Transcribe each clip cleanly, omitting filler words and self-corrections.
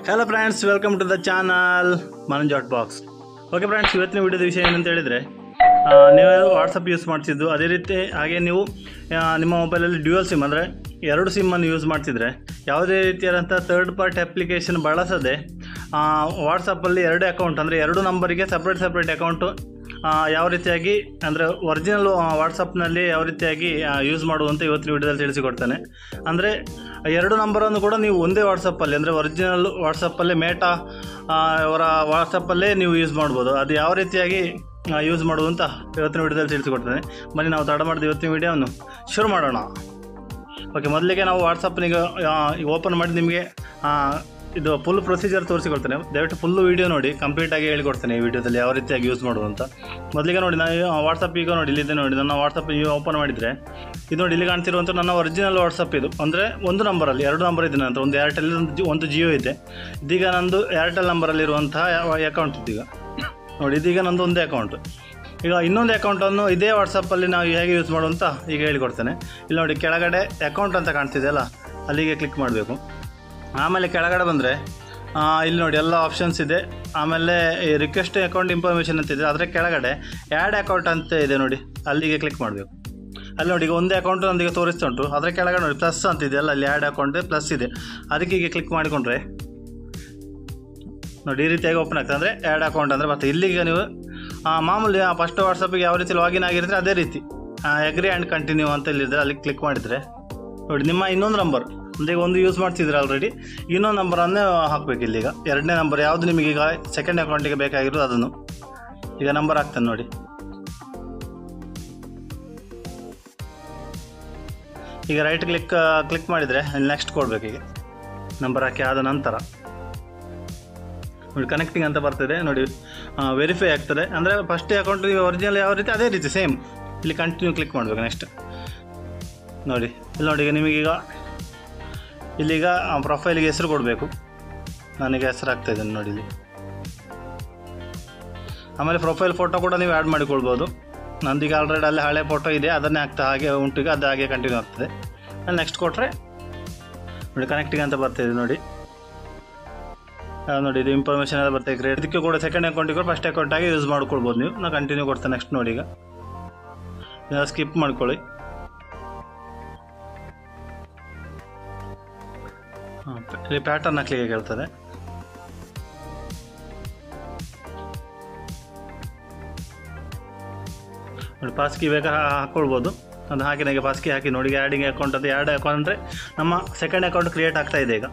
Hello friends, welcome to the channel Manoj Hotbox. Okay friends, ಇವತ್ತಿನ ವಿಡಿಯೋದ ವಿಷಯ ಏನಂತ ಹೇಳಿದ್ರೆ ನೀವು ವಾಟ್ಸಪ್ ಯೂಸ್ ಮಾಡ್ತಿದ್ದು ಅದೇ ರೀತಿ ಹಾಗೆ ನೀವು ನಿಮ್ಮ ಮೊಬೈಲಲ್ಲಿ ಡ್ಯುಯಲ್ ಸಿಮ್ ಅಂದರೆ ಎರಡು ಸಿಮ್ಮನ್ನು ಯೂಸ್ ಮಾಡ್ತಿದ್ರೆ ಯಾವುದೇ ರೀತಿಯಾದಂಥ ಥರ್ಡ್ ಪಾರ್ಟಿ ಅಪ್ಲಿಕೇಶನ್ ಬಳಸದೆ ವಾಟ್ಸಪ್ಪಲ್ಲಿ ಎರಡು ಅಕೌಂಟ್ ಅಂದರೆ ಎರಡು ನಂಬರಿಗೆ ಸಪ್ರೇಟ್ ಅಕೌಂಟು ಯಾವ ರೀತಿಯಾಗಿ ಅಂದರೆ ಒರಿಜಿನಲ್ ವಾಟ್ಸಪ್ನಲ್ಲಿ ಯಾವ ರೀತಿಯಾಗಿ ಯೂಸ್ ಮಾಡುವಂತ ಇವತ್ತಿನ ವಿಡಿಯೋದಲ್ಲಿ ತಿಳಿಸಿಕೊಡ್ತೇನೆ. ಅಂದರೆ ಎರಡು ನಂಬರನ್ನು ಕೂಡ ನೀವು ಒಂದೇ ವಾಟ್ಸಪ್ಪಲ್ಲಿ ಅಂದರೆ ಒರಿಜಿನಲ್ ವಾಟ್ಸಪ್ಪಲ್ಲೇ ಮೇಟಾ ಅವರ ವಾಟ್ಸಪ್ಪಲ್ಲೇ ನೀವು ಯೂಸ್ ಮಾಡ್ಬೋದು. ಅದು ಯಾವ ರೀತಿಯಾಗಿ ಯೂಸ್ ಮಾಡುವಂತ ಇವತ್ತಿನ ವಿಡಿಯೋದಲ್ಲಿ ತಿಳಿಸಿಕೊಡ್ತೇನೆ. ಬನ್ನಿ ನಾವು ತಡ ಮಾಡಿದ ಇವತ್ತಿನ ವಿಡಿಯೋವನ್ನು ಶುರು ಮಾಡೋಣ. ಓಕೆ, ಮೊದಲಿಗೆ ನಾವು ವಾಟ್ಸಪ್ನಿಗೆ ಓಪನ್ ಮಾಡಿ ನಿಮಗೆ ಇದು ಫುಲ್ ಪ್ರೊಸೀಜರ್ ತೋರಿಸಿಕೊಡ್ತೇನೆ. ದಯವಿಟ್ಟು ಫುಲ್ಲು ವೀಡಿಯೋ ನೋಡಿ, ಕಂಪ್ಲೀಟಾಗಿ ಹೇಳಿಕೊಡ್ತೇನೆ ಈ ವಿಡಿಯೋದಲ್ಲಿ ಯಾವ ರೀತಿಯಾಗಿ ಯೂಸ್ ಮಾಡುವಂತ. ಮೊದಲಿಗೆ ನೋಡಿ, ನಾನು ವಾಟ್ಸಪ್ ಈಗ ನೋಡಿ ಇಲ್ಲಿದೆ ನೋಡಿ, ನನ್ನ ವಾಟ್ಸಪ್ ಓಪನ್ ಮಾಡಿದರೆ ಇದು ನೋಡಿ ಇಲ್ಲಿ ಕಾಣ್ತಿರುವಂಥ ನನ್ನ ಒರಿಜಿನಲ್ ವಾಟ್ಸಪ್ ಇದು. ಅಂದರೆ ಒಂದು ನಂಬರಲ್ಲಿ ಎರಡು ನಂಬರ್ ಇದೆ ನಂತರ ಒಂದು ಏರ್ಟೆಲ್ ಒಂದು ಜಿಯೋ ಇದೆ. ಇದೀಗ ನಂದು ಏರ್ಟೆಲ್ ನಂಬರಲ್ಲಿರುವಂತಹ ಅಕೌಂಟ್ ಇದೀಗ ನೋಡಿ, ಇದೀಗ ನಂದು ಒಂದೇ ಅಕೌಂಟ್. ಈಗ ಇನ್ನೊಂದು ಅಕೌಂಟನ್ನು ಇದೇ ವಾಟ್ಸಪ್ಪಲ್ಲಿ ನಾವು ಹೇಗೆ ಯೂಸ್ ಮಾಡುವಂತ ಈಗ ಹೇಳಿಕೊಡ್ತೇನೆ. ಇಲ್ಲಿ ನೋಡಿ ಕೆಳಗಡೆ ಅಕೌಂಟ್ ಅಂತ ಕಾಣ್ತಿದೆ ಅಲ್ಲ, ಅಲ್ಲಿಗೆ ಕ್ಲಿಕ್ ಮಾಡಬೇಕು. ಆಮೇಲೆ ಕೆಳಗಡೆ ಬಂದರೆ ಇಲ್ಲಿ ನೋಡಿ ಎಲ್ಲ ಆಪ್ಷನ್ಸ್ ಇದೆ. ಆಮೇಲೆ ರಿಕ್ವೆಸ್ಟ್ ಅಕೌಂಟ್ ಇನ್ಫಾರ್ಮೇಷನ್ ಅಂತ ಇದೆ, ಅದರ ಕೆಳಗಡೆ ಆ್ಯಡ್ ಅಕೌಂಟ್ ಅಂತ ಇದೆ ನೋಡಿ, ಅಲ್ಲಿಗೆ ಕ್ಲಿಕ್ ಮಾಡಬೇಕು. ಅಲ್ಲಿ ನೋಡಿ ಈಗ ಒಂದೇ ಅಕೌಂಟು ನಮಗೆ ತೋರಿಸ್ತಾ ಉಂಟು, ಅದರ ಕೆಳಗಡೆ ನೋಡಿ ಪ್ಲಸ್ ಅಂತ ಇದೆ ಅಲ್ಲ, ಅಲ್ಲಿ ಆ್ಯಡ್ ಅಕೌಂಟ್ ಪ್ಲಸ್ ಇದೆ, ಅದಕ್ಕೆ ಈಗ ಕ್ಲಿಕ್ ಮಾಡಿಕೊಂಡ್ರೆ ನೋಡಿ ಈ ರೀತಿಯಾಗಿ ಓಪನ್ ಆಗ್ತದೆ. ಅಂದರೆ ಆ್ಯಡ್ ಅಕೌಂಟ್ ಅಂದರೆ ಬರ್ತದೆ. ಇಲ್ಲಿಗೆ ನೀವು ಮಾಮೂಲಿ ಫಸ್ಟ್ ವಾಟ್ಸಪ್ಪಿಗೆ ಯಾವ ರೀತಿ ಲಾಗಿನ್ ಆಗಿರ್ತಾರೆ ಅದೇ ರೀತಿ ಅಗ್ರಿ ಆ್ಯಂಡ್ ಕಂಟಿನ್ಯೂ ಅಂತ ಇಲ್ಲಿದ್ರೆ ಅಲ್ಲಿ ಕ್ಲಿಕ್ ಮಾಡಿದರೆ ನೋಡಿ ನಿಮ್ಮ ಇನ್ನೊಂದು ನಂಬರ್ ಅಂದರೆ ಒಂದು ಯೂಸ್ ಮಾಡ್ತಿದ್ರೆ ಆಲ್ರೆಡಿ, ಇನ್ನೊಂದು ನಂಬರನ್ನೇ ಹಾಕಬೇಕು. ಇಲ್ಲಿಗ ಎರಡನೇ ನಂಬರ್ ಯಾವುದು ನಿಮಗೀಗ ಸೆಕೆಂಡ್ ಅಕೌಂಟಿಗೆ ಬೇಕಾಗಿರೋದು ಅದನ್ನು ಈಗ ನಂಬರ್ ಹಾಕ್ತೇನೆ ನೋಡಿ. ಈಗ ರೈಟ್ ಕ್ಲಿಕ್ ಮಾಡಿದರೆ ಅಲ್ಲಿ ನೆಕ್ಸ್ಟ್ ಕೊಡಬೇಕು. ಈಗ ನಂಬರ್ ಹಾಕಿ ಆದ ನಂತರ ನೋಡಿ ಕನೆಕ್ಟಿಂಗ್ ಅಂತ ಬರ್ತದೆ ನೋಡಿ, ವೆರಿಫೈ ಆಗ್ತದೆ. ಅಂದರೆ ಫಸ್ಟ್ ಅಕೌಂಟ್ ಒರಿಜಿನಲ್ ಯಾವ ರೀತಿ ಅದೇ ರೀತಿ ಸೇಮ್ ಇಲ್ಲಿ ಕಂಟಿನ್ಯೂ ಕ್ಲಿಕ್ ಮಾಡಬೇಕು. ನೆಕ್ಸ್ಟ್ ನೋಡಿ ಇಲ್ಲಿ ನೋಡಿ, ಈಗ ನಿಮಗೀಗ ಇಲ್ಲಿಗ ಪ್ರೊಫೈಲಿಗೆ ಹೆಸರು ಕೊಡಬೇಕು. ನನಗೆ ಹೆಸರು ಆಗ್ತಾಯಿದ್ದೇನೆ ನೋಡಿ ಇಲ್ಲಿ. ಆಮೇಲೆ ಪ್ರೊಫೈಲ್ ಫೋಟೋ ಕೂಡ ನೀವು ಆ್ಯಡ್ ಮಾಡಿಕೊಳ್ಬೋದು. ನಂದೀಗ ಆಲ್ರೆಡಿ ಅಲ್ಲಿ ಹಳೆ ಫೋಟೋ ಇದೆ, ಅದನ್ನೇ ಆಗ್ತಾ ಹಾಗೆ ಉಂಟು. ಈಗ ಅದು ಹಾಗೆ ಕಂಟಿನ್ಯೂ ಆಗ್ತದೆ. ಅಲ್ಲಿ ನೆಕ್ಸ್ಟ್ ಕೊಟ್ಟರೆ ನೋಡಿ ಕನೆಕ್ಟಿಂಗ್ ಅಂತ ಬರ್ತಾಯಿದೆ ನೋಡಿ. ನೋಡಿ ಇದು ಇನ್ಫಾರ್ಮೇಷನ್ ಎಲ್ಲ ಬರ್ತದೆ. ಕ್ರಿಯೇಟ್ ಇದಕ್ಕೆ ಕೂಡ ಸೆಕೆಂಡ್ ಅಕೌಂಟಿಗೆ ಕೂಡ ಫಸ್ಟ್ ಅಕೌಂಟಾಗಿ ಯೂಸ್ ಮಾಡ್ಕೊಳ್ಬೋದು ನೀವು. ನಾನು ಕಂಟಿನ್ಯೂ ಕೊಡ್ತೇನೆ. ನೆಕ್ಸ್ಟ್ ನೋಡಿ, ಈಗ ಸ್ಕಿಪ್ ಮಾಡ್ಕೊಳ್ಳಿ. ಇಲ್ಲಿ ಪ್ಯಾಟರ್ನ್ ಹಾಕ್ಲಿಕ್ಕೆ ಕೇಳ್ತದೆ. ನೋಡಿ ಪಾಸ್ಕಿ ಬೇಕಾದ್ರೆ ಹಾಕ್ಕೊಳ್ಬೋದು. ಅದು ಹಾಕಿ ನನಗೆ ಪಾಸ್ಕಿ ಹಾಕಿ ನೋಡಿ, ಆ್ಯಡಿಂಗ್ ಅಕೌಂಟ್ ಅದು ಆ್ಯಡ್ ಅಕೌಂಟ್ ಅಂದರೆ ನಮ್ಮ ಸೆಕೆಂಡ್ ಅಕೌಂಟ್ ಕ್ರಿಯೇಟ್ ಆಗ್ತಾ ಇದೆ ಈಗ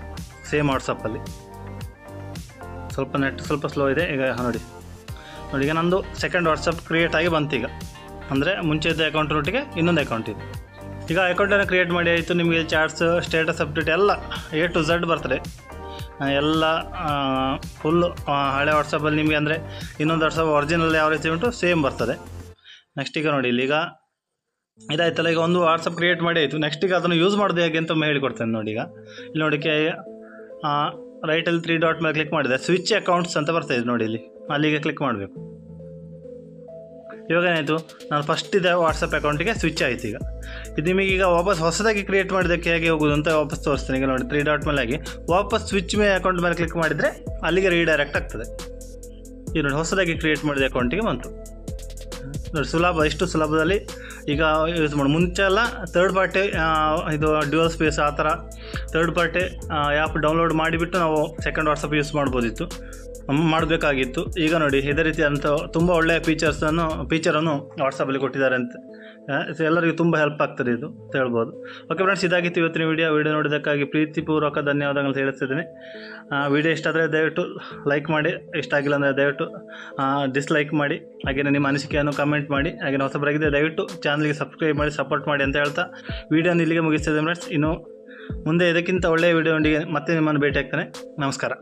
ಸೇಮ್ ವಾಟ್ಸಪ್ಪಲ್ಲಿ. ಸ್ವಲ್ಪ ಸ್ಲೋ ಇದೆ ಈಗ. ನೋಡಿ ಈಗ ನಂದು ಸೆಕೆಂಡ್ ವಾಟ್ಸಪ್ ಕ್ರಿಯೇಟ್ ಆಗಿ ಬಂತು ಈಗ. ಅಂದರೆ ಮುಂಚೆ ಇದ್ದ ಅಕೌಂಟ್ನೊಟ್ಟಿಗೆ ಇನ್ನೊಂದು ಅಕೌಂಟ್ ಇದೆ. ಈಗ ಅಕೌಂಟನ್ನು ಕ್ರಿಯೇಟ್ ಮಾಡಿ ಆಯಿತು. ನಿಮಗೆ ಚಾಟ್ಸ್, ಸ್ಟೇಟಸ್ ಅಪ್ಡೇಟ್ ಎಲ್ಲ A to Z ಬರ್ತದೆ ಎಲ್ಲ ಫುಲ್ಲು. ಹಳೆ ವಾಟ್ಸಪ್ಪಲ್ಲಿ ನಿಮಗೆ ಅಂದರೆ ಇನ್ನೊಂದು ವಾಟ್ಸಪ್ ಒರಿಜಿನಲ್ ಯಾವ ರೀತಿ ಉಂಟು ಸೇಮ್ ಬರ್ತದೆ. ನೆಕ್ಸ್ಟ್ ಈಗ ನೋಡಿ ಇಲ್ಲಿಗ ಇದಾಯ್ತಲ್ಲ, ಈಗ ಒಂದು ವಾಟ್ಸಪ್ ಕ್ರಿಯೇಟ್ ಮಾಡಿ ಆಯಿತು. ನೆಕ್ಸ್ಟ್ ಈಗ ಅದನ್ನು ಯೂಸ್ ಮಾಡೋದು ಹೇಗೆ ಅಂತ ಹೇಳಿಕೊಡ್ತೇನೆ ನೋಡಿ. ಈಗ ಇಲ್ಲಿ ನೋಡಿ ರೈಟಲ್ಲಿ 3 ಡಾಟ್ ಮೇಲೆ ಕ್ಲಿಕ್ ಮಾಡಿದೆ, ಸ್ವಿಚ್ ಅಕೌಂಟ್ಸ್ ಅಂತ ಬರ್ತಾಯಿದೆ ನೋಡಿ ಇಲ್ಲಿ, ಅಲ್ಲಿಗೆ ಕ್ಲಿಕ್ ಮಾಡಬೇಕು. ಇವಾಗ ಏನಾಯಿತು, ನಾನು ಫಸ್ಟ್ ಇದೆ ವಾಟ್ಸಪ್ ಅಕೌಂಟಿಗೆ ಸ್ವಿಚ್ ಆಯಿತು. ಈಗ ಇದು ನಿಮಗೀಗ ವಾಪಸ್ ಹೊಸದಾಗಿ ಕ್ರಿಯೇಟ್ ಮಾಡಿದ್ದಕ್ಕೆ ಹೇಗೆ ಹೋಗೋದು ಅಂತ ವಾಪಸ್ ತೋರಿಸ್ತೇನೆ. ಈಗ ನೋಡಿ 3 ಡಾಟ್ ಮೇಲೆ ಆಗಿ ವಾಪಸ್ ಸ್ವಿಚ್ ಅಕೌಂಟ್ ಮೇಲೆ ಕ್ಲಿಕ್ ಮಾಡಿದರೆ ಅಲ್ಲಿಗೆ ರೀಡೈರೆಕ್ಟ್ ಆಗ್ತದೆ. ಈಗ ನೋಡಿ ಹೊಸದಾಗಿ ಕ್ರಿಯೇಟ್ ಮಾಡಿದ ಅಕೌಂಟಿಗೆ ಬಂತು ನೋಡಿ. ಸುಲಭ, ಇಷ್ಟು ಸುಲಭದಲ್ಲಿ ಈಗ ಯೂಸ್ ಮಾಡಿ. ಮುಂಚೆ ಎಲ್ಲ ಥರ್ಡ್ ಪಾರ್ಟಿ ಇದು ಡ್ಯುಯಲ್ ಸ್ಪೇಸ್ ಆ ಥರ ಥರ್ಡ್ ಪಾರ್ಟಿ ಆ್ಯಪ್ ಡೌನ್ಲೋಡ್ ಮಾಡಿಬಿಟ್ಟು ನಾವು ಸೆಕೆಂಡ್ ವಾಟ್ಸಪ್ ಯೂಸ್ ಮಾಡಬೇಕಾಗಿತ್ತು. ಈಗ ನೋಡಿ ಇದೇ ರೀತಿ ಅಂತ ತುಂಬ ಒಳ್ಳೆಯ ಫೀಚರನ್ನು ವಾಟ್ಸಪ್ಪಲ್ಲಿ ಕೊಟ್ಟಿದ್ದಾರೆ ಅಂತ ಎಲ್ಲರಿಗೂ ತುಂಬ ಹೆಲ್ಪ್ ಆಗ್ತದೆ ಇದು ಅಂತ ಹೇಳ್ಬೋದು. ಓಕೆ ಫ್ರೆಂಡ್ಸ್, ಇದಾಗಿತ್ತು ಇವತ್ತಿನ ವಿಡಿಯೋ ನೋಡಿದ್ದಕ್ಕಾಗಿ ಪ್ರೀತಿಪೂರ್ವಕ ಧನ್ಯವಾದಗಳು ತಿಳಿಸ್ತಿದ್ದೀನಿ. ವಿಡಿಯೋ ಇಷ್ಟ ಆದರೆ ದಯವಿಟ್ಟು ಲೈಕ್ ಮಾಡಿ, ಇಷ್ಟ ಆಗಿಲ್ಲ ಅಂದರೆ ದಯವಿಟ್ಟು ಡಿಸ್ಲೈಕ್ ಮಾಡಿ. ಹಾಗೆಯೇ ನಿಮ್ಮ ಅನಿಸಿಕೆಯನ್ನು ಕಮೆಂಟ್ ಮಾಡಿ. ಹಾಗೆ ಹೊಸಬರಾಗಿದೆ ದಯವಿಟ್ಟು ಚಾನಲ್ಗೆ ಸಬ್ಸ್ಕ್ರೈಬ್ ಮಾಡಿ ಸಪೋರ್ಟ್ ಮಾಡಿ ಅಂತ ಹೇಳ್ತಾ ವಿಡಿಯೋನ ಇಲ್ಲಿಗೆ ಮುಗಿಸ್ತಿದ್ದೆ ಫ್ರೆಂಡ್ಸ್. ಇನ್ನು ಮುಂದೆ ಇದಕ್ಕಿಂತ ಒಳ್ಳೆಯ ವಿಡಿಯೋ ಒಂದಿಗೆ ಮತ್ತೆ ನಿಮ್ಮನ್ನು ಭೇಟಿ ಆಗ್ತಾನೆ. ನಮಸ್ಕಾರ.